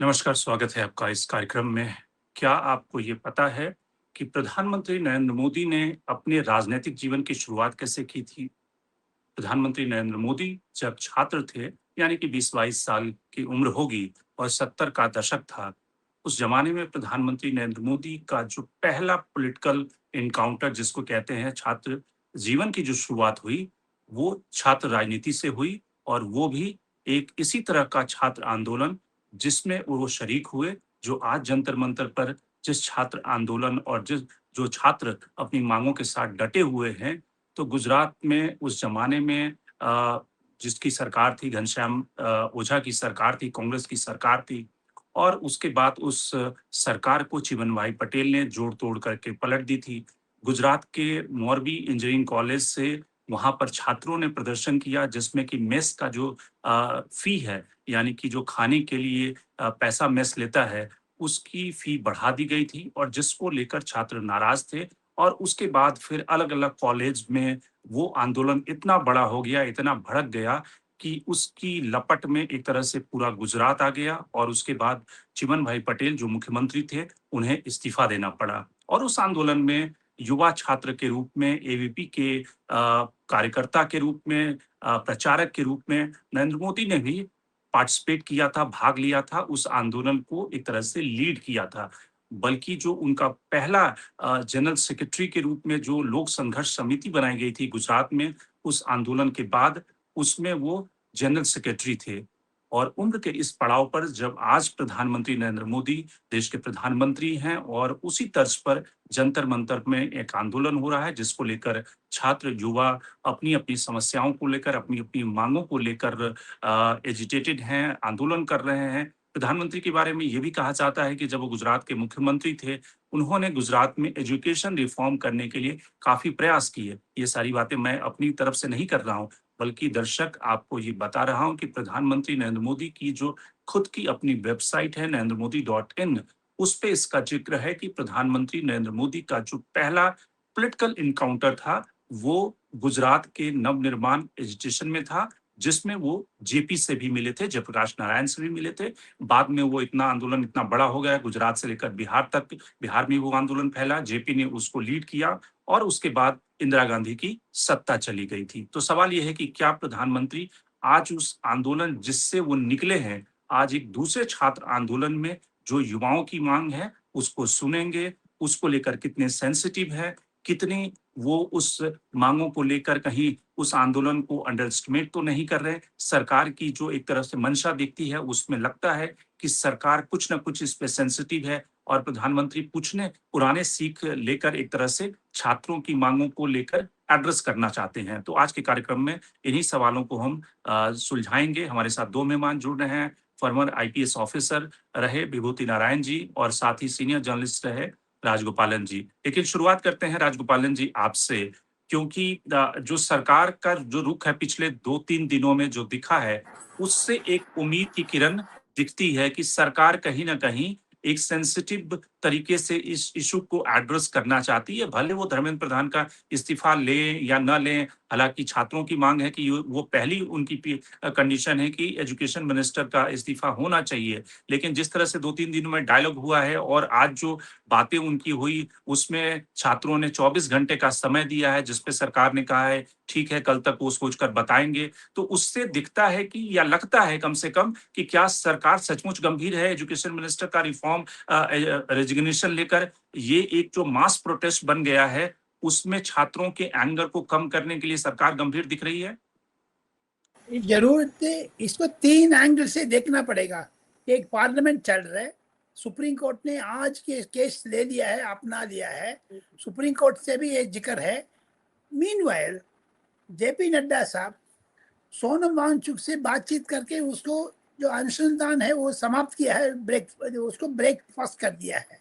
नमस्कार, स्वागत है आपका इस कार्यक्रम में। क्या आपको ये पता है कि प्रधानमंत्री नरेंद्र मोदी ने अपने राजनैतिक जीवन की शुरुआत कैसे की थी? प्रधानमंत्री नरेंद्र मोदी जब छात्र थे, यानी कि 20-22 साल की उम्र होगी और 70 का दशक था, उस ज़माने में प्रधानमंत्री नरेंद्र मोदी का जो पहला पॉलिटिकल एनकाउंटर जिसको कहते हैं छात्र जीवन की जो शुरुआत हुई, वो छात्र राजनीति से हुई और वो भी एक इसी तरह का छात्र आंदोलन जिसमें वो शरीक हुए, जो आज जंतर-मंतर पर जिस छात्र आंदोलन और जो छात्र अपनी माँगों के साथ डटे हुए हैं, तो गुजरात में उस ज़माने में जिसकी सरकार थी घनश्याम ओझा की सरकार थी, कांग्रेस की सरकार थी और उसके बाद उस सरकार को चिमनभाई पटेल ने जोड़-तोड़ करके पलट दी थी। गुजरात के मोरबी इंजीनियरिंग कॉलेज से वहाँ पर छात्रों ने प्रदर्शन किया जिसमें कि मेस का जो फ़ी है, यानी कि जो खाने के लिए पैसा मेस लेता है, उसकी फ़ी बढ़ा दी गई थी और जिसको लेकर छात्र नाराज़ थे और उसके बाद फिर अलग-अलग कॉलेज में वो आंदोलन इतना बड़ा हो गया, इतना भड़क गया कि उसकी लपट में एक तरह से पूरा गुजरात आ गया और उसके बाद चिमन भाई पटेल जो मुख्यमंत्री थे, उन्हें इस्तीफ़ा देना पड़ा। और उस आंदोलन में युवा छात्र के रूप में, एबीवीपी के कार्यकर्ता के रूप में प्रचारक के रूप में नरेंद्र मोदी ने भी पार्टिसिपेट किया था, भाग लिया था, उस आंदोलन को एक तरह से लीड किया था। बल्कि जो उनका पहला जनरल सेक्रेटरी के रूप में जो लोक संघर्ष समिति बनाई गई थी गुजरात में, उस आंदोलन के बाद उसमें वो जनरल सेक्रेटरी थे। और उम्र के इस पड़ाव पर जब आज प्रधानमंत्री नरेंद्र मोदी देश के प्रधानमंत्री हैं और उसी तर्ज पर जंतर-मंतर में एक आंदोलन हो रहा है जिसको लेकर छात्र, युवा अपनी-अपनी समस्याओं को लेकर, अपनी-अपनी माँगों को लेकर एजिटेटेड हैं, आंदोलन कर रहे हैं। प्रधानमंत्री के बारे में ये भी कहा जाता है कि जब वो गुजरात के मुख्यमंत्री थे, उन्होंने गुजरात में एजुकेशन रिफ़ॉर्म करने के लिए काफ़ी प्रयास किए। ये सारी बातें मैं अपनी तरफ से नहीं कर रहा हूँ, बल्कि दर्शक आपको ये बता रहा हूँ कि प्रधानमंत्री नरेंद्र मोदी की जो खुद की अपनी वेबसाइट है नरेंद्रमोदी.in, उस पे इसका ज़िक्र है कि प्रधानमंत्री नरेंद्र मोदी का जो पहला पॉलिटिकल एनकाउंटर था, वो गुजरात के नवनिर्माण एजिटेशन में था, जिसमें वो जेपी से भी मिले थे, जयप्रकाश नारायण से भी मिले थे। बाद में वो इतना आंदोलन इतना बड़ा हो गया गुजरात से लेकर बिहार तक, बिहार में वो आंदोलन फैला, जेपी ने उसको लीड किया और उसके बाद इंदिरा गांधी की सत्ता चली गई थी। तो सवाल ये है कि क्या प्रधानमंत्री आज उस आंदोलन जिससे वो निकले हैं, आज एक दूसरे छात्र आंदोलन में जो युवाओं की माँग है, उसको सुनेंगे, उसको लेकर कितने सेंसिटिव है, कितनी वो उस माँगों को लेकर कहीं उस आंदोलन को अंडर एस्टिमेट तो नहीं कर रहे। सरकार की जो एक तरफ से मंशा दिखती है, उसमें लगता है कि सरकार कुछ न कुछ इस पे सेंसिटिव है और प्रधानमंत्री पुराने सीख लेकर एक तरह से छात्रों की माँगों को लेकर एड्रेस करना चाहते हैं। तो आज के कार्यक्रम में इन्हीं सवालों को हम सुलझाएँगे। हमारे साथ 2 मेहमान जुड़ रहे हैं, फॉर्मर आईपीएस ऑफिसर रहे विभूति नारायण जी और साथ ही सीनियर जर्नलिस्ट रहे राजगोपालन जी। लेकिन शुरुआत करते हैं राजगोपालन जी आपसे, क्योंकि जो सरकार का जो रुख है पिछले 2-3 दिनों में जो दिखा है, उससे एक उम्मीद की किरण दिखती है कि सरकार कहीं न कहीं एक सेंसिटिव तरीके से इस इश्यू को एड्रेस करना चाहती है। भले वो धर्मेंद्र प्रधान का इस्तीफ़ा लें या ना लें, हालाँकि छात्रों की माँग है कि वो पहली उनकी कंडीशन है कि एजुकेशन मिनिस्टर का इस्तीफ़ा होना चाहिए। लेकिन जिस तरह से 2-3 दिनों में डायलॉग हुआ है और आज जो बातें उनकी हुई, उसमें छात्रों ने 24 घंटे का समय दिया है, जिस पे सरकार ने कहा है, ठीक है, कल तक वो सोचकर बताएँगे। तो उससे दिखता है कि या लगता है कम से कम कि क्या सरकार सचमुच गंभीर है एजुकेशन मिनिस्टर का रिफ़ॉर्म रेज़िग्नेशन लेकर? ये एक जो मास प्रोटेस्ट बन गया है, उसमें छात्रों के एंगर को कम करने के लिए सरकार गंभीर दिख रही है? जरूरत इसको 3 एंगल से देखना पड़ेगा। एक पार्लियामेंट चल रहा है, सुप्रीम कोर्ट ने आज के केस ले लिया है, अपना लिया है, सुप्रीम कोर्ट से भी एक जिक्र है। मीनवाइल जेपी नड्डा साहब सोनम वांगचुक से बातचीत करके उसको जो अनुसंधान है वो समाप्त किया है, उसको ब्रेकफास्ट कर दिया है।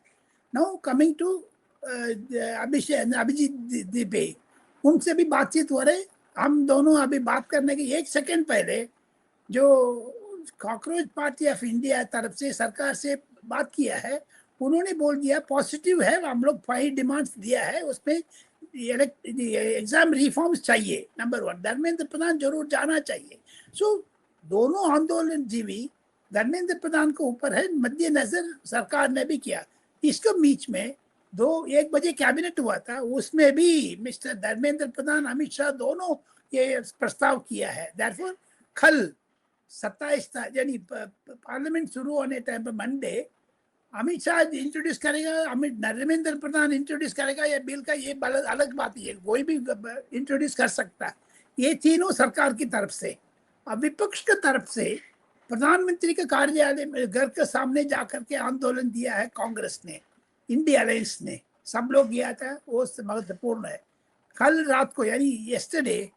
नाउ कमिंग टू अभिजीत दिपे, उनसे भी बातचीत हो रहे। हम दोनों अभी बात करने के 1 सेकंड पहले जो कॉकरोच पार्टी ऑफ इंडिया तरफ से सरकार से बात किया है, उन्होंने बोल दिया पॉजिटिव है, हम लोग 5 डिमांड्स दिया है, उसमें एग्जाम रिफॉर्म्स चाहिए। नंबर 1 धर्मेंद्र प्रधान जरूर जाना चाहिए। सो दोनों आंदोलन जीवी धर्मेंद्र प्रधान को ऊपर है, मद्देनजर सरकार ने भी किया। इसको बीच में 1 बजे कैबिनेट हुआ था, उसमें भी मिस्टर धर्मेंद्र प्रधान, अमित शाह दोनों ये प्रस्ताव किया है। देयरफॉर कल 27 यानी पार्लियामेंट शुरू होने टाइम पर मंडे अमित शाह इंट्रोड्यूस करेगा, धर्मेंद्र प्रधान इंट्रोड्यूस करेगा ये बिल का, ये अलग बात है, कोई भी इंट्रोड्यूस कर सकता है। ये तीनों सरकार की तरफ से। अब विपक्ष की तरफ से प्रधानमंत्री के कार्यालय में घर के सामने जाकर के आंदोलन दिया है कांग्रेस ने, इंडिया अलायंस ने, सब लोग किया था, वो महत्वपूर्ण है। कल रात को यानी यस्टरडे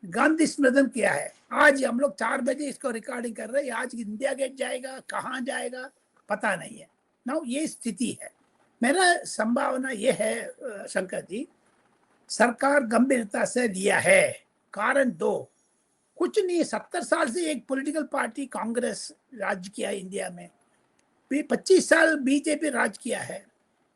गांधी स्मृति किया है। आज हम लोग 4 बजे इसको रिकॉर्डिंग कर रहे हैं। आज इंडिया गेट जाएगा, कहाँ जाएगा पता नहीं है ना, ये स्थिति है। मेरा संभावना ये है शंकर जी, सरकार गंभीरता से लिया है। कारण 2, कुछ नहीं, 70 साल से एक पॉलिटिकल पार्टी कांग्रेस राज किया इंडिया में, 25 साल बीजेपी राज किया है।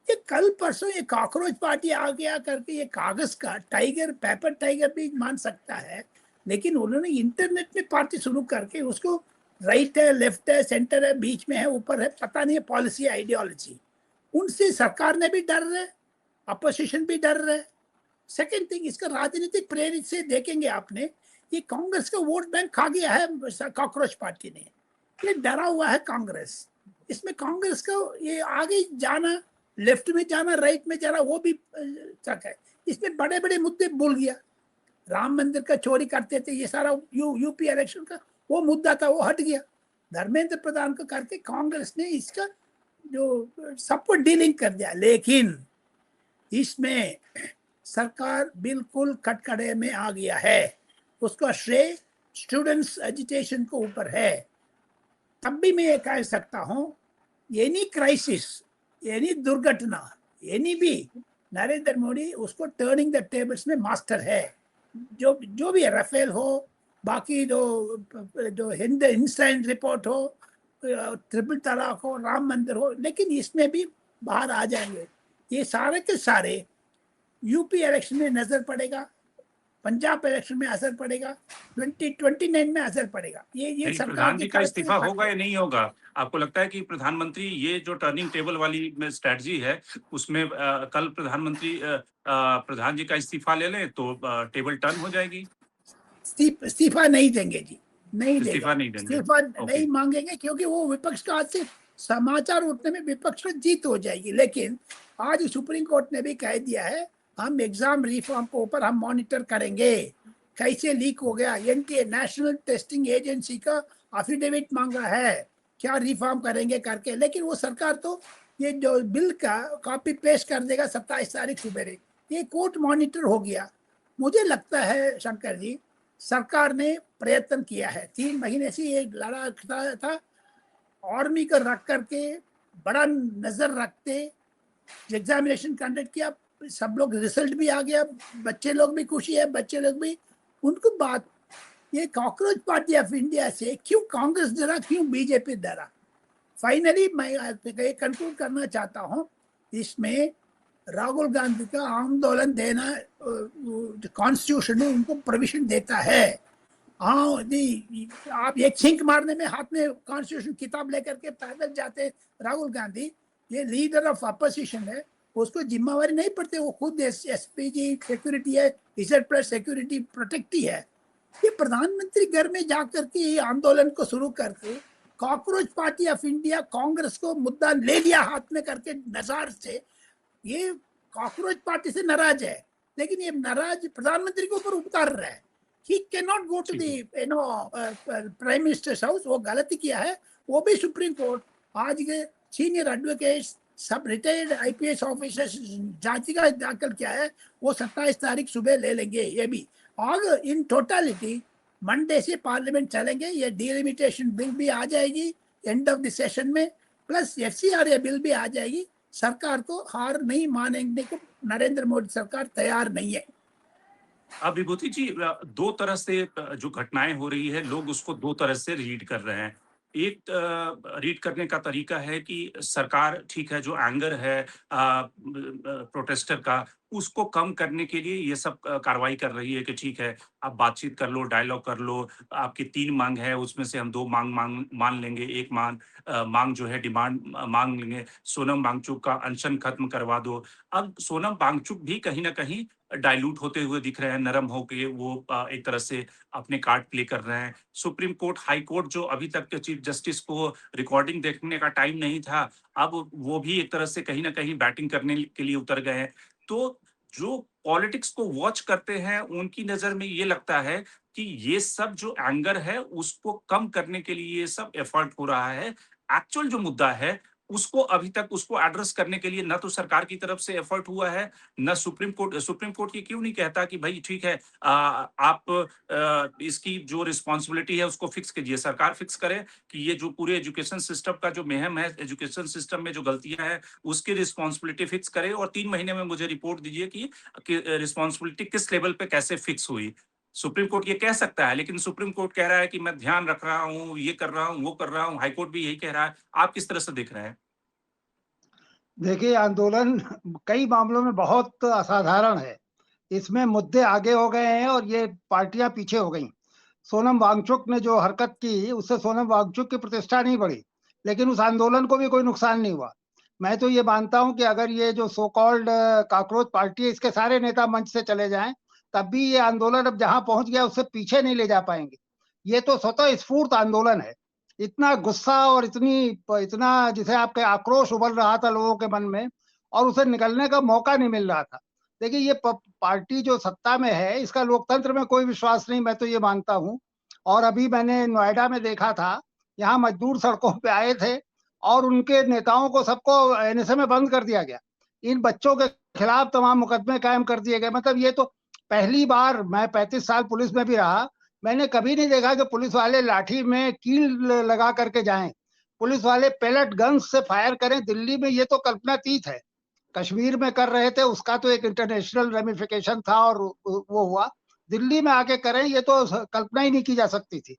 ये कल परसों ये कॉकरोच पार्टी आ गया करके ये कागज का टाइगर, पेपर टाइगर भी मान सकता है, लेकिन उन्होंने इंटरनेट में पार्टी शुरू करके उसको राइट है, लेफ्ट है, सेंटर है, बीच में है, ऊपर है, पता नहीं है पॉलिसी आइडियोलॉजी। उनसे सरकार ने भी डर रहे, अपोजिशन भी डर रहे। सेकेंड थिंग, इसका राजनीतिक प्रेरित से देखेंगे आपने, ये कांग्रेस का वोट बैंक खा गया है कॉकरोच पार्टी ने, ये डरा हुआ है कांग्रेस। इसमें कांग्रेस का ये आगे जाना, लेफ्ट में जाना, राइट में जाना, वो भी तक है। इसमें बड़े बड़े मुद्दे भूल गया, राम मंदिर का चोरी करते थे, ये सारा यूपी इलेक्शन का वो मुद्दा था, वो हट गया। धर्मेंद्र प्रधान को करके कांग्रेस ने इसका जो सबको डीलिंग कर दिया। लेकिन इसमें सरकार बिल्कुल कटकड़े में आ गया है, उसका श्रेय स्टूडेंट्स एजुटेशन को ऊपर है। तब भी मैं ये कह सकता हूँ, एनी क्राइसिस, एनी दुर्घटना, एनी भी, नरेंद्र मोदी उसको टर्निंग द टेबल्स में मास्टर है। जो भी राफेल हो, बाकी जो हिंद इंस्टाइंट रिपोर्ट हो, ट्रिपल तलाक हो, राम मंदिर हो, लेकिन इसमें भी बाहर आ जाएंगे। ये सारे के सारे यूपी इलेक्शन में नजर पड़ेगा, पंजाब इलेक्शन में असर पड़ेगा, 2029 में असर पड़ेगा। ये सरकार प्रधान की जी का तरफ से इस्तीफा होगा या नहीं होगा? आपको लगता है कि प्रधानमंत्री ये जो टर्निंग टेबल वाली स्ट्रेटजी है उसमें कल प्रधानमंत्री प्रधान जी का इस्तीफा ले लें तो टेबल टर्न हो जाएगी? इस्तीफा नहीं देंगे जी, नहीं देगा, इस्तीफा नहीं देंगे। इस्तीफा ओके। नहीं मांगेंगे, क्योंकि वो विपक्ष का आज से समाचार उठने में विपक्ष को जीत हो जाएगी। लेकिन आज सुप्रीम कोर्ट ने भी कह दिया है, हम एग्जाम रिफॉर्म के ऊपर हम मॉनिटर करेंगे, कैसे लीक हो गया। एनटीए नेशनल टेस्टिंग एजेंसी का एफिडेविट मांगा है, क्या रिफॉर्म करेंगे करके। लेकिन वो सरकार तो ये जो बिल का कॉपी पेस्ट कर देगा 27 तारीख सुबह। ये कोर्ट मॉनिटर हो गया। मुझे लगता है शंकर जी, सरकार ने प्रयत्न किया है, 3 महीने से ये लड़ा था, आर्मी को रख करके बड़ा नजर रखते एग्जामिनेशन कंडक्ट किया, सब लोग, रिजल्ट भी आ गया, बच्चे लोग भी खुशी है, बच्चे लोग भी। उनको बात, ये कॉकरोच पार्टी ऑफ इंडिया से क्यों कांग्रेस डरा, क्यों बीजेपी डरा। फाइनली मैं कंक्लूड करना चाहता हूँ, इसमें राहुल गांधी का आंदोलन देना कॉन्स्टिट्यूशन में उनको प्रोविजन देता है। हाँ जी, आप एक छिंक मारने में हाथ में कॉन्स्टिट्यूशन किताब लेकर के पैदल जाते राहुल गांधी, ये लीडर ऑफ अपोजिशन है, उसको जिम्मेवारी नहीं पड़ती, वो खुद एसपीजी सिक्योरिटी है, इजड प्लस सिक्योरिटी प्रोटेक्टी है। ये प्रधानमंत्री घर में जाकर के ये आंदोलन को शुरू करके cockroach party of India Congress को मुद्दा ले लिया हाथ में करके नजार से। ये कॉकरोच पार्टी से नाराज है, लेकिन ये नाराज प्रधानमंत्री के ऊपर उतार रहा है। He cannot go to the prime ministers house, वो गलती किया है। वो भी सुप्रीम कोर्ट आज के सीनियर एडवोकेट्स, सब रिटायर्ड आईपीएस ऑफिसर्स याचिका दाखिल किया है, वो 27 तारीख सुबह ले लेंगे। ये भी और इन टोटालिटी मंडे से पार्लियामेंट चलेंगे। ये डिलिमिटेशन बिल भी आ जाएगी एंड ऑफ द सेशन में, प्लस एफसीआरए बिल भी आ जाएगी। सरकार को हार नहीं मानने को नरेंद्र मोदी सरकार तैयार नहीं है। अब विभूति जी, 2 तरह से जो घटनाएं हो रही है, लोग उसको 2 तरह से रीड कर रहे हैं। एक रीड करने का तरीका है कि सरकार, ठीक है, जो एंगर है प्रोटेस्टर का, उसको कम करने के लिए ये सब कार्रवाई कर रही है कि ठीक है, आप बातचीत कर लो, डायलॉग कर लो, आपकी 3 माँग है, उसमें से हम 2 माँग माँग मान लेंगे, 1 माँग जो है डिमांड माँग लेंगे, सोनम वांगचुक का अनशन खत्म करवा दो। अब सोनम वांगचुक भी कहीं न कहीं डाइल्यूट होते हुए दिख रहे हैं, नरम होके वो एक तरह से अपने कार्ड प्ले कर रहे हैं। सुप्रीम कोर्ट, हाई कोर्ट जो अभी तक के चीफ जस्टिस को रिकॉर्डिंग देखने का टाइम नहीं था, अब वो भी एक तरह से कहीं न कहीं बैटिंग करने के लिए उतर गए हैं। तो जो पॉलिटिक्स को वॉच करते हैं, उनकी नज़र में ये लगता है कि ये सब जो एंगर है, उसको कम करने के लिए ये सब एफर्ट हो रहा है। एक्चुअल जो मुद्दा है, उसको अभी तक उसको एड्रेस करने के लिए ना तो सरकार की तरफ से एफर्ट हुआ है, ना सुप्रीम कोर्ट ये क्यों नहीं कहता कि भई ठीक है, आप इसकी जो रिस्पॉन्सिबिलिटी है उसको फिक्स कीजिए, सरकार फिक्स करे कि ये जो पूरे एजुकेशन सिस्टम का जो मेहम है, एजुकेशन सिस्टम में जो गलतियाँ हैं, उसकी रिस्पॉन्सिबिलिटी फिक्स करे और 3 महीने में मुझे रिपोर्ट दीजिए कि रिस्पॉन्सिबिलिटी किस लेवल पे कैसे फिक्स हुई। सुप्रीम कोर्ट ये कह सकता है, लेकिन सुप्रीम कोर्ट कह रहा है कि मैं ध्यान रख रहा हूँ, ये कर रहा हूँ, वो कर रहा हूँ, हाई कोर्ट भी यही कह रहा है। आप किस तरह से देख रहे हैं? देखिए, आंदोलन कई मामलों में बहुत असाधारण है। इसमें मुद्दे आगे हो गए हैं और ये पार्टियां पीछे हो गई। सोनम वांगचुक ने जो हरकत की, उससे सोनम वांगचुक की प्रतिष्ठा नहीं बढ़ी, लेकिन उस आंदोलन को भी कोई नुकसान नहीं हुआ। मैं तो ये मानता हूं कि अगर ये जो सो कॉल्ड कॉकरोच पार्टी है, इसके सारे नेता मंच से चले जाएं, तब भी ये आंदोलन अब जहां पहुंच गया उससे पीछे नहीं ले जा पाएंगे। ये तो स्वतः स्फूर्त आंदोलन है। इतना गुस्सा और इतना जिसे आपके आक्रोश उबल रहा था लोगों के मन में, और उसे निकलने का मौका नहीं मिल रहा था। देखिए, ये पार्टी जो सत्ता में है, इसका लोकतंत्र में कोई विश्वास नहीं, मैं तो ये मानता हूं। और अभी मैंने नोएडा में देखा था, यहाँ मजदूर सड़कों पे आए थे और उनके नेताओं को सबको एनएसए में बंद कर दिया गया। इन बच्चों के खिलाफ तमाम मुकदमे कायम कर दिए गए। मतलब ये तो पहली बार, मैं 35 साल पुलिस में भी रहा, मैंने कभी नहीं देखा कि पुलिस वाले लाठी में कील लगा करके जाएं। पुलिस वाले पेलेट गन्स से फायर करें दिल्ली में, ये तो कल्पनातीत है। कश्मीर में कर रहे थे, उसका तो एक इंटरनेशनल रेमिफिकेशन था और वो हुआ। दिल्ली में आके करें, ये तो कल्पना ही नहीं की जा सकती थी।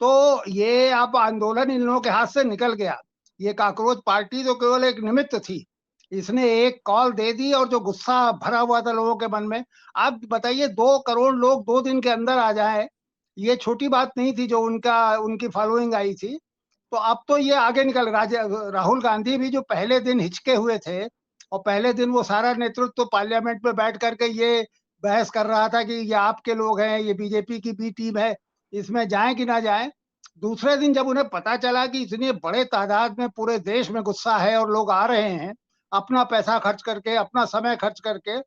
तो ये अब आंदोलन इन लोगों के हाथ से निकल गया। ये कॉकरोच पार्टी तो केवल एक निमित्त थी। इसने एक कॉल दे दी और जो गुस्सा भरा हुआ था लोगों के मन में, आप बताइए 2 करोड़ लोग 2 दिन के अंदर आ जाए, ये छोटी बात नहीं थी जो उनकी फॉलोइंग आई थी। तो अब तो ये आगे निकल, राहुल गांधी भी जो पहले दिन हिचके हुए थे, और पहले दिन वो सारा नेतृत्व तो पार्लियामेंट में बैठ करके ये बहस कर रहा था कि ये आपके लोग हैं, ये बीजेपी की बी टीम है, इसमें जाएं कि ना जाएं। दूसरे दिन जब उन्हें पता चला कि इतनी बड़े तादाद में पूरे देश में गुस्सा है और लोग आ रहे हैं अपना पैसा खर्च करके, अपना समय खर्च करके,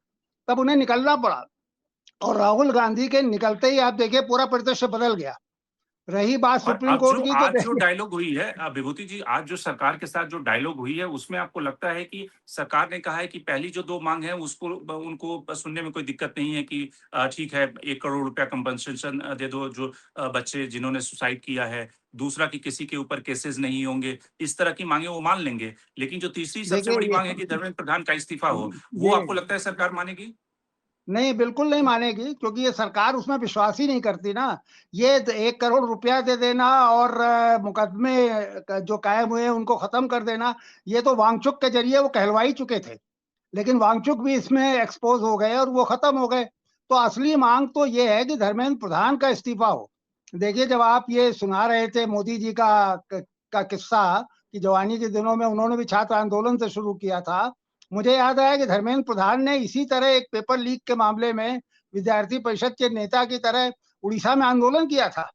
तब उन्हें निकलना पड़ा। और राहुल गांधी के निकलते ही आप देखिए पूरा परिदृश्य बदल गया। रही बात और सुप्रीम कोर्ट की, तो आज जो देखिए, डायलॉग हुई है विभूति जी, आज जो सरकार के साथ जो डायलॉग हुई है, उसमें आपको लगता है कि सरकार ने कहा है कि पहली जो 2 माँग है उसको उनको सुनने में कोई दिक्कत नहीं है कि ठीक है, 1 करोड़ रुपया कंपनसेशन दे दो जो बच्चे जिन्होंने सुसाइड किया है। दूसरा कि किसी के ऊपर केसेस नहीं होंगे, इस तरह की माँगें वो मान लेंगे। लेकिन जो तीसरी सबसे देखिए बड़ी ये माँग है कि धर्मेंद्र प्रधान का इस्तीफा हो, वो ये आपको लगता है सरकार मानेगी? नहीं, बिल्कुल नहीं मानेगी, क्योंकि ये सरकार उसमें विश्वास ही नहीं करती ना। ये 1 करोड़ रुपया दे देना और मुकदमे जो कायम हुए हैं उनको खत्म कर देना, ये तो वांगचुक के जरिए वो कहलवा ही चुके थे। लेकिन वांगचुक भी इसमें एक्सपोज हो गए और वो खत्म हो गए। तो असली मांग तो ये है कि धर्मेंद्र प्रधान का इस्तीफा हो। देखिए, जब आप ये सुना रहे थे मोदी जी का किस्सा कि जवानी के दिनों में उन्होंने भी छात्र आंदोलन से शुरू किया था, मुझे याद आया कि धर्मेंद्र प्रधान ने इसी तरह एक पेपर लीक के मामले में विद्यार्थी परिषद के नेता की तरह उड़ीसा में आंदोलन किया था।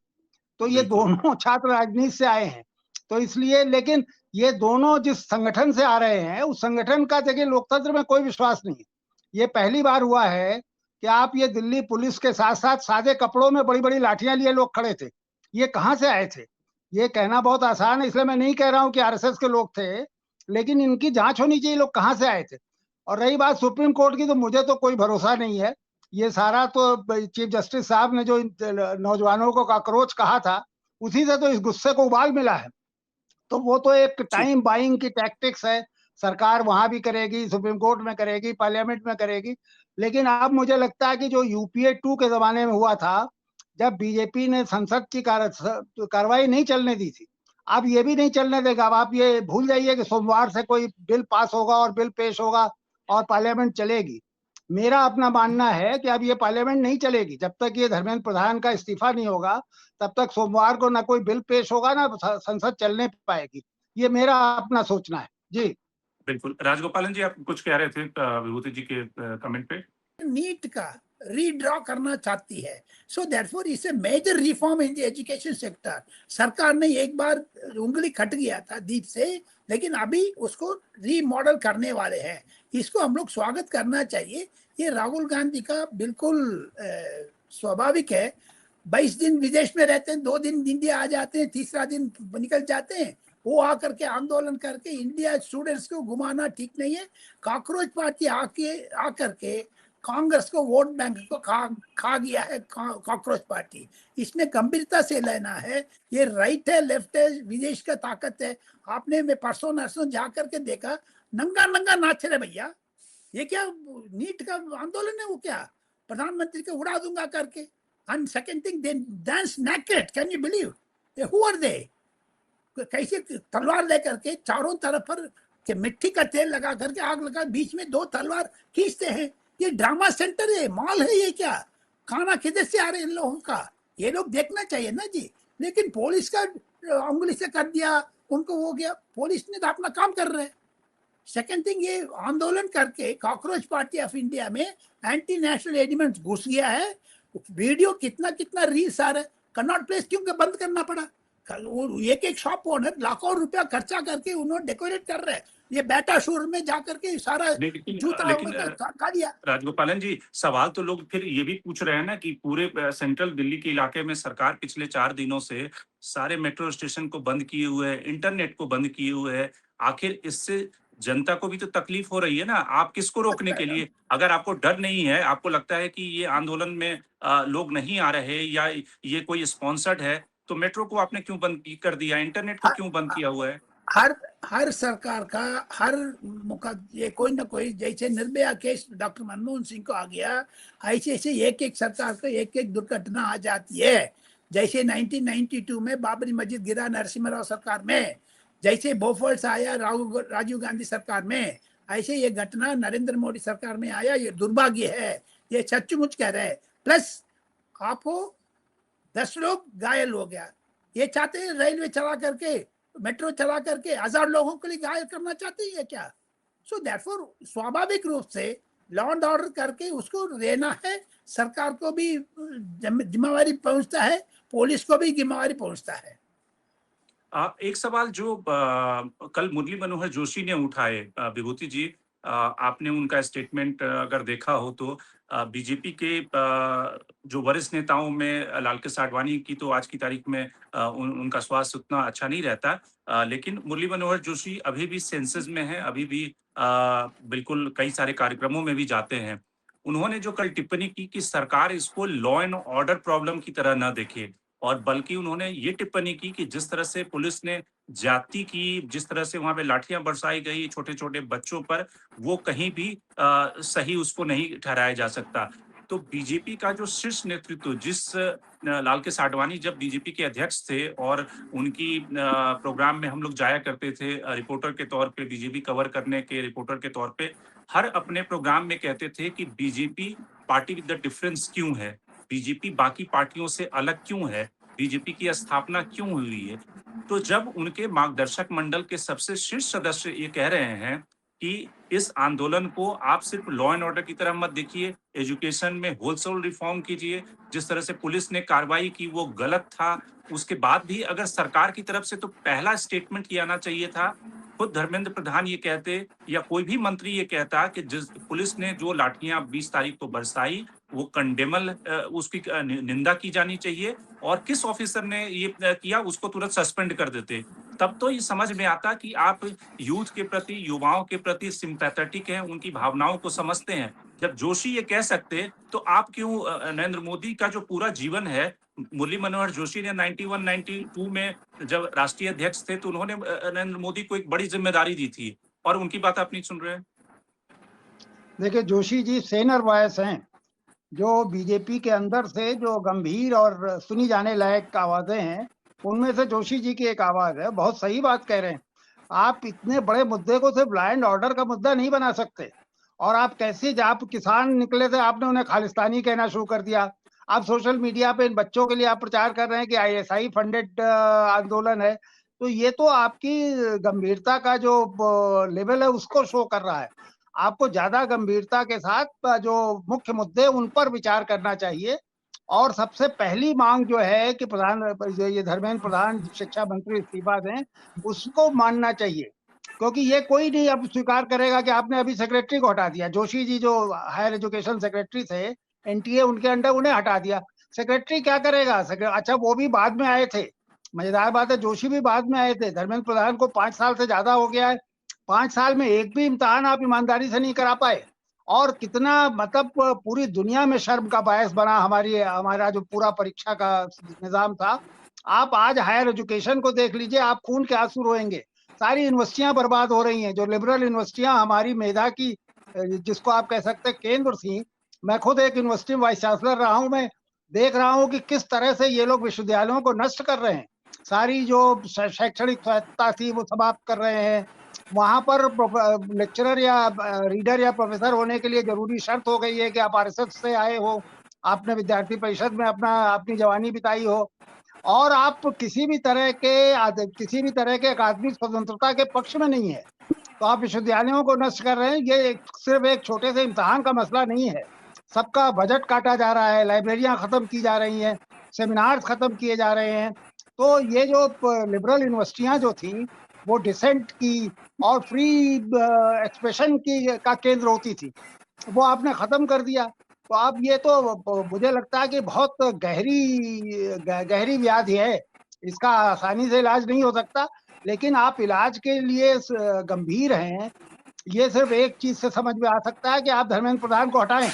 तो ये बिल्कुल। दोनों छात्र राजनीति से आए हैं। तो इसलिए, लेकिन ये दोनों जिस संगठन से आ रहे हैं, उस संगठन का देखिए लोकतंत्र में कोई विश्वास नहीं है। ये पहली बार हुआ है कि आप ये दिल्ली पुलिस के साथ साथ सादे कपड़ों में बड़ी बड़ी लाठियां लिए लोग खड़े थे। ये कहां से आए थे? ये कहना बहुत आसान है, इसलिए मैं नहीं कह रहा हूं कि आरएसएस के लोग थे, लेकिन इनकी जांच होनी चाहिए, लोग कहां से आए थे। और रही बात सुप्रीम कोर्ट की, तो मुझे तो कोई भरोसा नहीं है। ये सारा तो चीफ जस्टिस साहब ने जो नौजवानों को काकरोच कहा था, उसी से तो इस गुस्से को उबाल मिला है। तो वो तो एक जी। टाइम बाइंग की टैक्टिक्स है। सरकार वहां भी करेगी, सुप्रीम कोर्ट में करेगी, पार्लियामेंट में करेगी। लेकिन अब मुझे लगता है कि जो यूपीए 2 के जमाने में हुआ था, जब बीजेपी ने संसद की कार्रवाई नहीं चलने दी थी, अब ये भी नहीं चलने देगा। अब आप ये भूल जाइए कि सोमवार से कोई बिल पास होगा और बिल पेश होगा और पार्लियामेंट चलेगी। मेरा अपना मानना है कि अब ये पार्लियामेंट नहीं चलेगी जब तक ये धर्मेंद्र प्रधान का इस्तीफा नहीं होगा। तब तक सोमवार को ना कोई बिल पेश होगा ना संसद चलने पाएगी। ये मेरा अपना सोचना है जी। बिल्कुल। राजगोपालन जी, आप कुछ कह रहे थे विभूति जी के कमेंट पे। नीट का रीड्रॉ करना चाहती है। So therefore it's a major reform in the education sector. सरकार ने एक बार उंगली खट गया था दीप से, लेकिन अभी उसको रीमॉडल करने वाले हैं। इसको हम लोग स्वागत करना चाहिए। ये राहुल गांधी का बिल्कुल स्वाभाविक है। 22 दिन विदेश में रहते हैं, 2 दिन इंडिया आ जाते हैं, तीसरा दिन निकल जाते हैं। वो आकर के आंदोलन करके इंडिया स्टूडेंट्स को घुमाना ठीक नहीं है। कॉकरोच पार्टी आकर के कांग्रेस को वोट बैंक को खा गया है कॉकरोच पार्टी। इसमें गंभीरता से लेना है। ये राइट है, लेफ्ट है, विदेश का ताकत है। आपने मैं परसों नरसों जाकर के देखा, नंगा नंगा नाच रहे भैया। ये क्या नीट का आंदोलन है? वो क्या प्रधानमंत्री को उड़ा दूंगा करके। And second thing, they dance naked. Can you believe? Who are they? कैसे तलवार लेकर के चारों तरफ पर के मिट्टी का तेल लगा करके आग लगा, बीच में 2 तलवार खींचते हैं। ये ड्रामा सेंटर है, मॉल है ये क्या? खाना किधर से आ रहे इन लोगों का? ये लोग देखना चाहिए ना जी। लेकिन पुलिस का उंगली से कर दिया, उनको हो गया। पुलिस ने तो अपना काम कर रहे हैं। सेकंड थिंग, ये आंदोलन करके कॉकरोच पार्टी ऑफ इंडिया में एंटी नेशनल एलिमेंट्स घुस गया है। वीडियो कितना कितना रील्स आ रहा है। कनॉट प्लेस क्यों बंद करना पड़ा? एक शॉप ओनर लाखों रुपया खर्चा करके उन्होंने डेकोरेट कर रहे हैं। ये बेटा शोरूम में जाकर के सारा जूता खा दिया। राजगोपालन जी, सवाल तो लोग फिर ये भी पूछ रहे हैं ना कि पूरे सेंट्रल दिल्ली के इलाके में सरकार पिछले 4 दिनों से सारे मेट्रो स्टेशन को बंद किए हुए है, इंटरनेट को बंद किए हुए है। आखिर इससे जनता को भी तो तकलीफ हो रही है ना। आप किसको रोकने के लिए? अगर आपको डर नहीं है, आपको लगता है कि ये आंदोलन में लोग नहीं आ रहे या ये कोई स्पॉन्सर्ड है, तो मेट्रो को आपने क्यों बंद कर दिया? इंटरनेट को क्यों बंद किया हुआ है? हर सरकार का हर ये कोई ना कोई, जैसे निर्भया केस डॉक्टर मनमोहन सिंह को आ गया, ऐसे ऐसे एक सरकार को एक दुर्घटना आ जाती है। जैसे 1992 में बाबरी मस्जिद गिरा नरसिम्हा राव सरकार में, जैसे बोफोर्स आया राजीव गांधी सरकार में, ऐसे ये घटना नरेंद्र मोदी सरकार में आया। ये दुर्भाग्य है, ये सचमुच कह रहे हैं। प्लस आपको 10 लोग घायल हो गया। ये चाहते हैं रेलवे चला करके, मेट्रो चला करके 1000 लोगों के लिए घायल करना चाहते हैं क्या? सो देयरफॉर स्वाभाविक रूप से लॉ एंड ऑर्डर करके उसको रहना है। सरकार को भी जिम्मेवारी पहुंचता है, पुलिस को भी जिम्मेवारी पहुंचता है। आप एक सवाल जो कल मुरली मनोहर जोशी ने उठाए, विभूति जी, आपने उनका स्टेटमेंट अगर देखा हो तो बीजेपी के जो वरिष्ठ नेताओं में लालकृष्ण आडवाणी की तो आज की तारीख में उनका स्वास्थ्य उतना अच्छा नहीं रहता, लेकिन मुरली मनोहर जोशी अभी भी सेंसस में है, अभी भी बिल्कुल कई सारे कार्यक्रमों में भी जाते हैं। उन्होंने जो कल टिप्पणी की कि सरकार इसको लॉ एंड ऑर्डर प्रॉब्लम की तरह न देखे, और बल्कि उन्होंने ये टिप्पणी की कि जिस तरह से पुलिस ने जाति की, जिस तरह से वहां पे लाठियां बरसाई गई छोटे छोटे बच्चों पर, वो कहीं भी सही उसको नहीं ठहराया जा सकता। तो बीजेपी का जो शीर्ष नेतृत्व, जिस लालकृष्ण आडवाणी जब बीजेपी के अध्यक्ष थे और उनकी प्रोग्राम में हम लोग जाया करते थे रिपोर्टर के तौर पे, बीजेपी कवर करने के रिपोर्टर के तौर पे, हर अपने प्रोग्राम में कहते थे कि BJP party with the difference क्यों है, बीजेपी बाकी पार्टियों से अलग क्यों है, बीजेपी की स्थापना क्यों हुई है। तो जब उनके मार्गदर्शक मंडल के सबसे शीर्ष सदस्य ये कह रहे हैं कि इस आंदोलन को आप सिर्फ लॉ एंड ऑर्डर की तरह मत देखिए, एजुकेशन में होलसेल रिफॉर्म कीजिए, जिस तरह से पुलिस ने कार्रवाई की वो गलत था, उसके बाद भी अगर सरकार की तरफ से तो पहला स्टेटमेंट ये आना चाहिए था। खुद धर्मेंद्र प्रधान ये कहते या कोई भी मंत्री ये कहता कि जिस पुलिस ने जो लाठियां 20 तारीख को बरसाई वो कंडेमल, उसकी निंदा की जानी चाहिए, और किस ऑफिसर ने ये किया उसको तुरंत सस्पेंड कर देते। तब तो ये समझ में आता कि आप यूथ के प्रति, युवाओं के प्रति सिंपैथेटिक हैं, उनकी भावनाओं को समझते हैं। जब जोशी ये कह सकते तो आप क्यों नरेंद्र मोदी का जो पूरा जीवन है, मुरली मनोहर जोशी ने 91-92 में जब राष्ट्रीय अध्यक्ष थे तो उन्होंने नरेंद्र मोदी को एक बड़ी जिम्मेदारी दी थी, और उनकी बात आप नहीं सुन रहे हैं। देखिए, जोशी जी सेनर वॉयस हैं, जो बीजेपी के अंदर से जो गंभीर और सुनी जाने लायक आवाजें हैं, उनमें से जोशी जी की एक आवाज है। बहुत सही बात कह रहे हैं आप। इतने बड़े मुद्दे को सिर्फ लॉ एंड ऑर्डर का मुद्दा नहीं बना सकते। और आप कैसे आप किसान निकले थे, आपने उन्हें खालिस्तानी कहना शुरू कर दिया। आप सोशल मीडिया पे इन बच्चों के लिए आप प्रचार कर रहे हैं कि आईएसआई फंडेड आंदोलन है। तो ये तो आपकी गंभीरता का जो लेवल है उसको शो कर रहा है। आपको ज्यादा गंभीरता के साथ जो मुख्य मुद्दे उन पर विचार करना चाहिए। और सबसे पहली मांग जो है कि ये धर्मेंद्र प्रधान शिक्षा मंत्री इस्तीफा दें, उसको मानना चाहिए। क्योंकि ये कोई नहीं अब स्वीकार करेगा कि आपने अभी सेक्रेटरी को हटा दिया। जोशी जी जो हायर एजुकेशन सेक्रेटरी थे एनटीए, उनके अंडर उन्हें हटा दिया। सेक्रेटरी क्या करेगा? अच्छा, वो भी बाद में आए थे। मजेदार बात है, जोशी भी बाद में आए थे। धर्मेंद्र प्रधान को 5 साल से ज्यादा हो गया है। 5 साल में एक भी इम्तिहान आप ईमानदारी से नहीं करा पाए। और कितना मतलब पूरी दुनिया में शर्म का बायस बना हमारा जो पूरा परीक्षा का निजाम था। आप आज हायर एजुकेशन को देख लीजिए, आप खून के आंसू रोएंगे। सारी यूनिवर्सिटियां बर्बाद हो रही हैं। जो लिबरल यूनिवर्सिटियां हमारी मेधा की, जिसको आप कह सकते हैं केंद्र थी। मैं खुद एक यूनिवर्सिटी में वाइस चांसलर रहा हूं। मैं देख रहा हूं कि किस तरह से ये लोग विश्वविद्यालयों को नष्ट कर रहे हैं। सारी जो शैक्षणिक स्वायत्तता थी वो समाप्त कर रहे हैं। वहां पर लेक्चरर या रीडर या प्रोफेसर होने के लिए जरूरी शर्त हो गई है कि आप आरएसएस से आए हो, आपने विद्यार्थी परिषद में अपनी जवानी बिताई हो, और आप किसी भी तरह के अकादमिक स्वतंत्रता के पक्ष में नहीं है। तो आप विश्वविद्यालयों को नष्ट कर रहे हैं। ये सिर्फ एक छोटे से इम्तिहान का मसला नहीं है। सबका बजट काटा जा रहा है, लाइब्रेरियां खत्म की जा रही हैं, सेमिनार्स खत्म किए जा रहे हैं। तो ये जो लिबरल यूनिवर्सिटियां जो थी वो डिसेंट की और फ्री एक्सप्रेशन की का केंद्र होती थी, वो आपने खत्म कर दिया। तो आप ये तो मुझे लगता है कि बहुत गहरी व्याधि है। इसका आसानी से इलाज नहीं हो सकता। लेकिन आप इलाज के लिए गंभीर हैं, ये सिर्फ एक चीज से समझ में आ सकता है कि आप धर्मेंद्र प्रधान को हटाएं।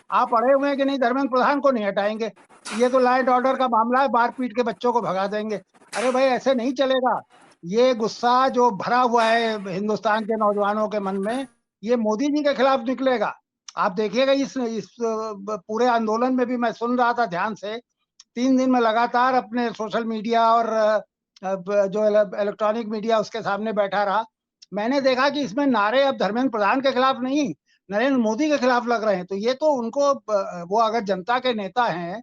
आप अड़े हुए हैं कि नहीं, धर्मेंद्र प्रधान को नहीं हटाएंगे। ये तो लॉ एंड ऑर्डर का मामला है, मार पीट के बच्चों को भगा देंगे। अरे भाई, ऐसे नहीं चलेगा। ये गुस्सा जो भरा हुआ है हिंदुस्तान के नौजवानों के मन में, ये मोदी जी के खिलाफ निकलेगा। आप देखिएगा इस पूरे आंदोलन में भी मैं सुन रहा था ध्यान से। 3 दिन में लगातार अपने सोशल मीडिया और जो इलेक्ट्रॉनिक मीडिया उसके सामने बैठा रहा। मैंने देखा कि इसमें नारे अब धर्मेंद्र प्रधान के खिलाफ नहीं, नरेंद्र मोदी के खिलाफ लग रहे हैं। तो ये तो उनको, वो अगर जनता के नेता हैं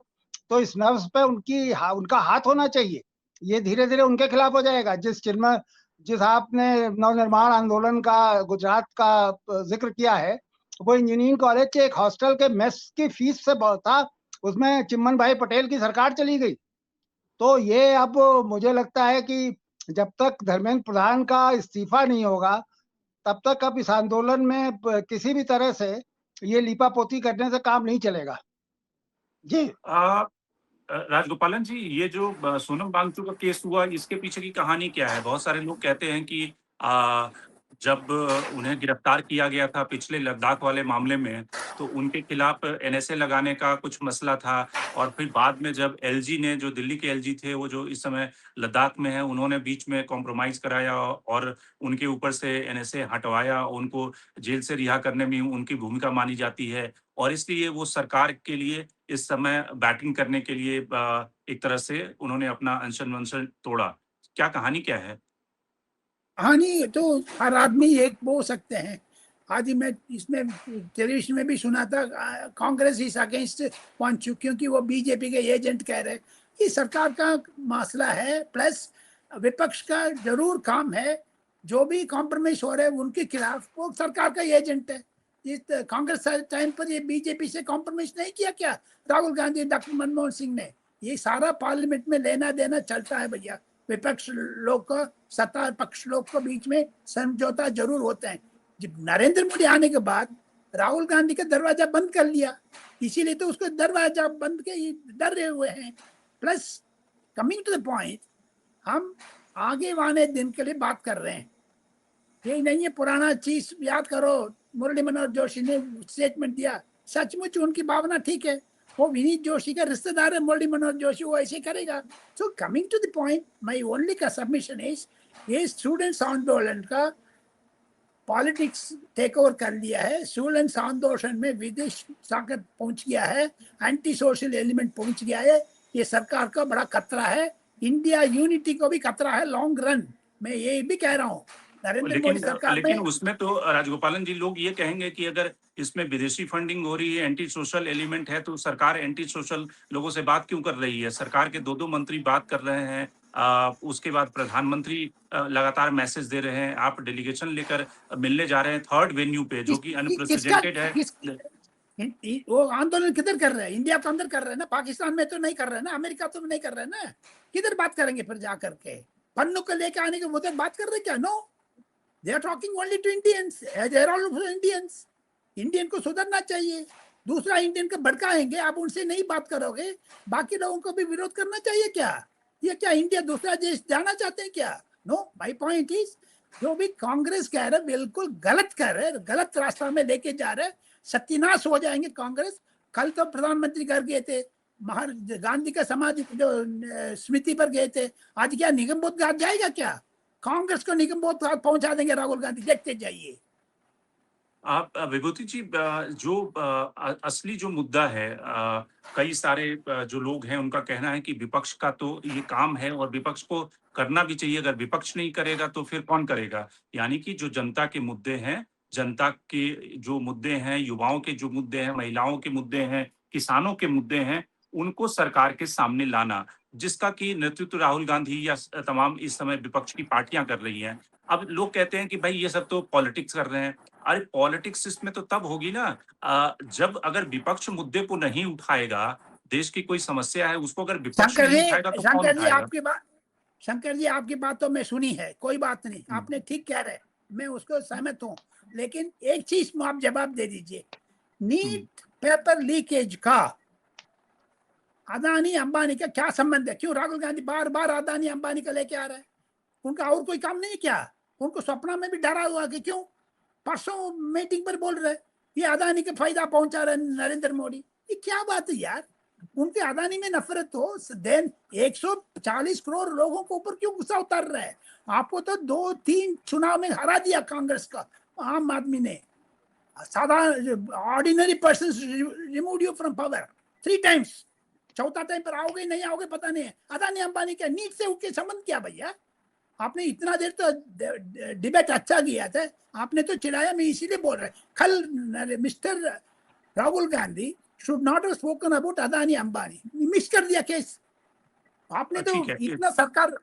तो इस नफ्स पे उनका हाथ होना चाहिए। ये धीरे धीरे उनके खिलाफ हो जाएगा। जिस आपने नवनिर्माण आंदोलन का गुजरात का जिक्र किया है, वो इंजीनियरिंग कॉलेज के एक हॉस्टल के मेस की फीस से बहुत था, उसमें चिम्मन भाई पटेल की सरकार चली गई। तो ये अब मुझे लगता है कि जब तक धर्मेंद्र प्रधान का इस्तीफा नहीं होगा, तब तक अब इस आंदोलन में किसी भी तरह से ये लीपापोती करने से काम नहीं चलेगा। जी। राजगोपालन जी, ये जो सोनम वांगचुक का केस हुआ, इसके पीछे की कहानी क्या है? बहुत सारे लोग कहते हैं कि जब उन्हें गिरफ्तार किया गया था पिछले लद्दाख वाले मामले में, तो उनके खिलाफ एनएसए लगाने का कुछ मसला था, और फिर बाद में जब एलजी ने, जो दिल्ली के एलजी थे, वो जो इस समय लद्दाख में है, उन्होंने बीच में कॉम्प्रोमाइज कराया और उनके ऊपर से एनएसए हटवाया, उनको जेल से रिहा करने में उनकी भूमिका मानी जाती है, और इसलिए वो सरकार के लिए इस समय बैटिंग करने के लिए एक तरह से उन्होंने अपना अनशन वनशन तोड़ा। क्या कहानी क्या है? कहानी तो हर आदमी एक बोल सकते हैं। आज ही मैं इसमें टेलीविजन में भी सुना था, कांग्रेस इज अगेंस्ट वांगचुक क्योंकि वो बीजेपी के एजेंट कह रहे। ये सरकार का मसला है, प्लस विपक्ष का जरूर काम है। जो भी कॉम्प्रोमाइज हो रहे हैं उनके खिलाफ, वो सरकार का एजेंट है। इस कांग्रेस टाइम पर ये बीजेपी से कॉम्प्रोमाइज नहीं किया क्या? राहुल गांधी, डॉक्टर मनमोहन सिंह ने। ये सारा पार्लियामेंट में लेना देना चलता है भैया। विपक्ष लोग को, सत्ता पक्ष लोग को बीच में समझौता जरूर होते हैं। जब नरेंद्र मोदी आने के बाद राहुल गांधी का दरवाजा बंद कर लिया, इसीलिए तो उसको दरवाजा बंद के डर रहे हुए हैं। Plus coming to the point, हम आगे वाले दिन के लिए बात कर रहे हैं। ये नहीं है पुराना चीज याद करो। मुरली मनोहर जोशी ने स्टेटमेंट दिया, सचमुच उनकी भावना ठीक है। वो विनीत जोशी का रिश्तेदार है मुरली मनोहर जोशी, वो ऐसे करेगा। So coming to the point, my only का सबमिशन इज, ये स्टूडेंट्स आंदोलन का पॉलिटिक्स टेक ओवर कर लिया है। स्टूडेंट्स आंदोलन में विदेश ताकत पहुंच गया है, एंटी सोशल एलिमेंट पहुंच गया है। ये सरकार का बड़ा खतरा है, इंडिया यूनिटी को भी खतरा है लॉन्ग रन। मैं ये भी कह रहा हूँ, नरेंद्र मोदी सरकार लेकिन में उसमें तो राजगोपालन जी लोग ये कहेंगे कि अगर इसमें विदेशी फंडिंग हो रही है, एंटी सोशल एलिमेंट है, तो सरकार एंटी सोशल लोगों से बात क्यों कर रही है? सरकार के दो मंत्री बात कर रहे हैं, उसके बाद प्रधानमंत्री लगातार मैसेज दे रहे हैं, आप डेलीगेशन लेकर मिलने जा रहे हैं थर्ड वेन्यू पे, जो कि किसका अनप्रेसिडेंटेड है। वो आंदोलन किधर कर रहे हैं? इंडिया के अंदर कर रहे हैं ना, पाकिस्तान में तो नहीं कर रहे हैं ना, अमेरिका तो नहीं कर रहे हैं ना, किधर बात करेंगे फिर जा करके? पन्नू को लेके आने के मुद्दे बात कर रहे हैं क्या? No, they are talking only to Indians, they are all Indians. Indian को सुधरना चाहिए, दूसरा इंडियन को भड़काएंगे, आप उनसे नहीं बात करोगे, बाकी लोगों को भी विरोध करना चाहिए क्या? ये क्या इंडिया दूसरा देश जाना चाहते हैं क्या? नो, माय पॉइंट इज, जो भी कांग्रेस कह रहे बिल्कुल गलत कर रहे, गलत रास्ता में लेके जा रहे, सत्यानाश हो जाएंगे कांग्रेस। कल तो प्रधानमंत्री घर गए थे, गांधी का समाधि जो स्मृति पर गए थे, आज क्या निगम बोध घाट जाएगा क्या? कांग्रेस को निगम बोध घाट पहुंचा देंगे राहुल गांधी, देखते जाइए। आप विभूति जी, जो असली जो मुद्दा है, कई सारे जो लोग हैं उनका कहना है कि विपक्ष का तो ये काम है और विपक्ष को करना भी चाहिए, अगर विपक्ष नहीं करेगा तो फिर कौन करेगा? यानी कि जो जनता के मुद्दे हैं, जनता के जो मुद्दे हैं, युवाओं के जो मुद्दे हैं, महिलाओं के मुद्दे हैं, किसानों के मुद्दे हैं, उनको सरकार के सामने लाना, जिसका कि नेतृत्व राहुल गांधी या तमाम इस समय विपक्ष की पार्टियां कर रही हैं। अब लोग कहते हैं कि भाई ये सब तो पॉलिटिक्स कर रहे हैं। अरे पॉलिटिक्स इसमें तो तब होगी ना, जब अगर विपक्ष मुद्दे को नहीं उठाएगा, देश की कोई समस्या है उसको अगर विपक्ष नहीं उठाएगा तो कौन उठाएगा? शंकर जी आपकी बात तो मैं सुनी है, कोई बात नहीं, आपने ठीक कह रहे, मैं उसको सहमत हूँ, लेकिन एक चीज में आप जवाब दे दीजिए, नीट पेपर लीकेज का अदानी अंबानी का क्या संबंध है? क्यों राहुल गांधी बार बार अदानी अंबानी का लेके आ रहा है? उनका और कोई काम नहीं क्या? उनको सपना में भी डरा हुआ कि क्यों? परसों मीटिंग पर बोल रहे ये अदानी के फायदा पहुंचा रहे नरेंद्र मोदी, ये क्या बात है यार? उनके अदानी में नफरत हो देन 140 करोड़ लोगों के ऊपर क्यों गुस्सा उतार रहा है? आपको तो 2-3 चुनाव में हरा दिया कांग्रेस का आम आदमी ने, साधारण ordinary person remove you from power 3 times, चौथा टाइम पर आओगे नहीं आओगे पता नहीं है। अदानी अंबानी क्या नीट से उनके संबंध क्या भैया? आपने इतना देर तो डिबेट अच्छा किया था, आपने तो चिढ़ाया, मैं इसीलिए बोल रहा कल mister Rahul Gandhi should not have spoken about Adani Ambani, miss कर दिया केस आपने, तो इतना सरकार।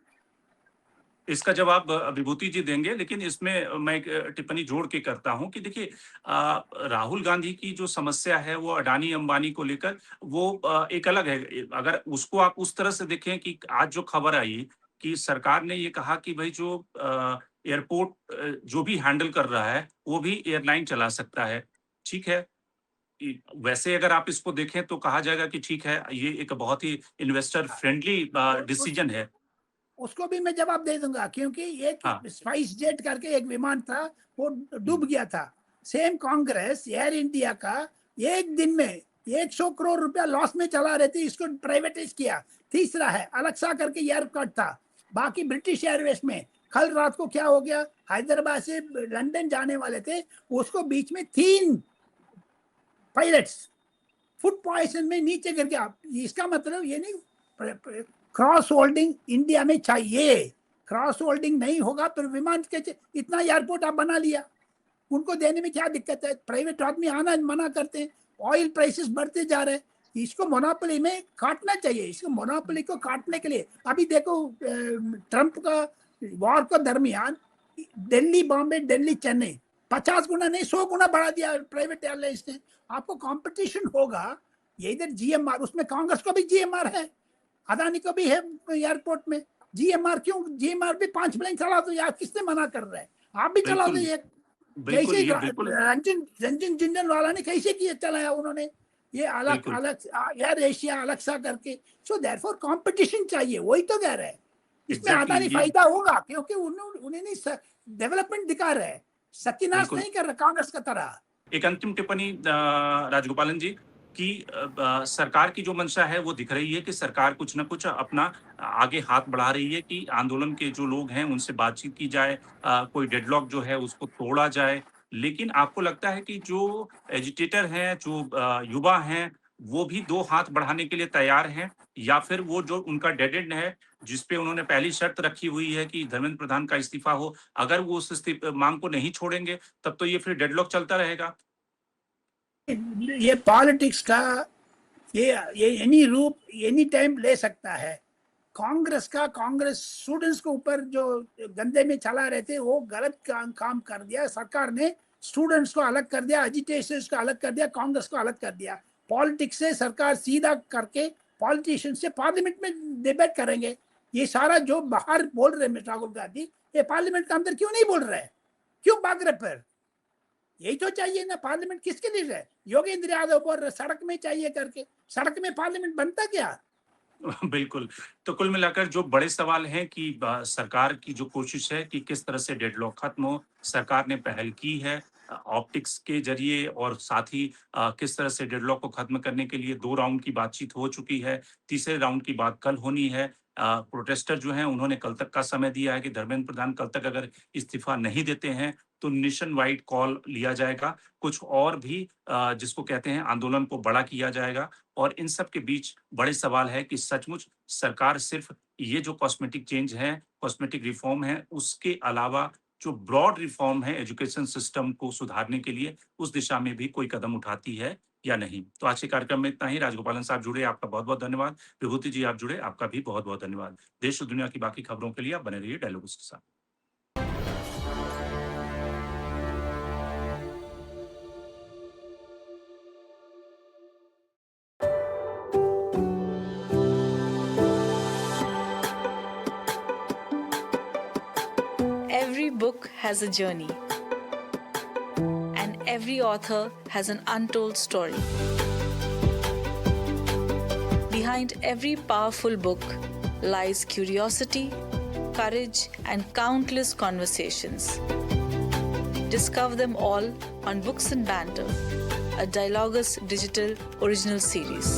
इसका जवाब विभूति जी देंगे, लेकिन इसमें मैं एक टिप्पणी जोड़ के करता हूं कि देखिए, राहुल गांधी की जो समस्या है वो अडानी अंबानी को लेकर, वो एक अलग है। अगर उसको आप उस तरह से देखें कि आज जो खबर आई कि सरकार ने ये कहा कि भाई जो एयरपोर्ट जो भी हैंडल कर रहा है वो भी एयरलाइन चला सकता है, ठीक है। वैसे अगर आप इसको देखें तो कहा जाएगा कि ठीक है, ये एक बहुत ही इन्वेस्टर फ्रेंडली डिसीजन है। उसको भी मैं जवाब दे दूंगा, क्योंकि एक स्पाइस जेट करके एक विमान था वो डूब गया था। सेम कांग्रेस एयर इंडिया का एक दिन में 100 करोड़ रुपया लॉस में चला रहे थे, इसको प्राइवेटाइज किया। तीसरा है अलेक्सा करके एयरकट था, बाकी ब्रिटिश एयरवेज में। कल रात को क्या हो गया, हैदराबाद से लंदन जाने वाले थे, उसको बीच में 3 पायलट्स फूड पॉइजन में नीचे गिर गया। इसका मतलब ये नहीं, क्रॉस होल्डिंग इंडिया में चाहिए, क्रॉस होल्डिंग नहीं होगा तो विमान के इतना एयरपोर्ट आप बना लिया, उनको देने में क्या दिक्कत है? प्राइवेट आदमी आना मना करते हैं, ऑयल प्राइसेस बढ़ते जा रहे हैं, इसको मोनोपोली में काटना चाहिए। इसको मोनोपोली को काटने के लिए अभी देखो ट्रंप का वॉर के दरमियान दिल्ली बॉम्बे दिल्ली चेन्नई 50 गुना नहीं 100 गुना बढ़ा दिया प्राइवेट एयरलाइंस ने। आपको कंपटीशन होगा, ये इधर जीएमआर, उसमें कांग्रेस को भी जीएमआर है, अदानी को भी है एयरपोर्ट में जीएमआर। क्यों जीएमआर भी 5 प्लेन चला दो यार, किसने मना कर रहा है? आप भी चला दो एक। कैसे रंजन जिंदल वाला ने कैसे किया चलाया उन्होंने ये अलग अलग एयर एशिया अलेक्सा करके। सो देयरफॉर कंपटीशन चाहिए, वही तो कह रहे हैं। इसमें अदानी फायदा होगा क्योंकि उन्हें डेवलपमेंट दिखा रहे हैं, सत्यानाश नहीं कर रहे कांग्रेस का तरह। एक अंतिम टिप्पणी राजगोपालन जी कि सरकार की जो मंशा है वो दिख रही है कि सरकार कुछ ना कुछ अपना आगे हाथ बढ़ा रही है कि आंदोलन के जो लोग हैं उनसे बातचीत की जाए, कोई डेडलॉक जो है उसको तोड़ा जाए। लेकिन आपको लगता है कि जो एजिटेटर हैं, जो युवा हैं, वो भी 2 हाथ बढ़ाने के लिए तैयार हैं, या फिर वो जो उनका डेड एंड है, जिसपे उन्होंने पहली शर्त रखी हुई है कि धर्मेंद्र प्रधान का इस्तीफा हो, अगर वो उस मांग को नहीं छोड़ेंगे, तब तो ये फिर डेडलॉक चलता रहेगा। ये पॉलिटिक्स का ये एनी रूप एनी टाइम ले सकता है। कांग्रेस स्टूडेंट्स के ऊपर जो गंदे में चला रहे थे वो गलत काम कर दिया सरकार ने। स्टूडेंट्स को अलग कर दिया, एजिटेशंस को अलग कर दिया, कांग्रेस को अलग कर दिया। पॉलिटिक्स से सरकार सीधा करके पॉलिटिशियन से पार्लियामेंट में डिबेट करेंगे। ये सारा जो बाहर बोल रहे हैं राहुल गांधी, ये पार्लियामेंट के अंदर क्यों नहीं बोल रहे? क्यों भाग रहे? पर यही तो चाहिए ना, पार्लियामेंट किसके लिए है? योगेंद्र यादव बोल रहे सड़क में चाहिए करके, सड़क में पार्लियामेंट बनता क्या? बिल्कुल। तो कुल मिलाकर जो बड़े सवाल हैं कि सरकार की जो कोशिश है कि किस तरह से डेडलॉक खत्म हो, सरकार ने पहल की है ऑप्टिक्स के ज़रिए, और साथ ही किस तरह से डेडलॉक को खत्म करने के लिए 2 राउंड की बातचीत हो चुकी है, तीसरे राउंड की बात कल होनी है। प्रोटेस्टर जो हैं उन्होंने कल तक का समय दिया है कि धर्मेंद्र प्रधान कल तक अगर इस्तीफा नहीं देते हैं, तो नेशन वाइड कॉल लिया जाएगा। कुछ और भी जिसको कहते हैं आंदोलन को बड़ा किया जाएगा, और इन सब के बीच बड़े सवाल है कि सचमुच सरकार सिर्फ ये जो कॉस्मेटिक चेंज है, कॉस्मेटिक रिफॉर्म है, उसके अलावा जो ब्रॉड रिफॉर्म है एजुकेशन सिस्टम को सुधारने के लिए, उस दिशा में भी कोई कदम उठाती है या नहीं। तो आज के कार्यक्रम में इतना ही। राजगोपालन साहब जुड़े, आपका बहुत-बहुत धन्यवाद। विभूति जी आप जुड़े, आपका भी बहुत-बहुत धन्यवाद। देश और दुनिया की बाकी खबरों के लिए आप बने रहिए डायलॉग्स के साथ। Every book has a journey, and every author has an untold story. Behind every powerful book lies curiosity, courage, and countless conversations. Discover them all on Books and Banter, a Dialogus Digital original series.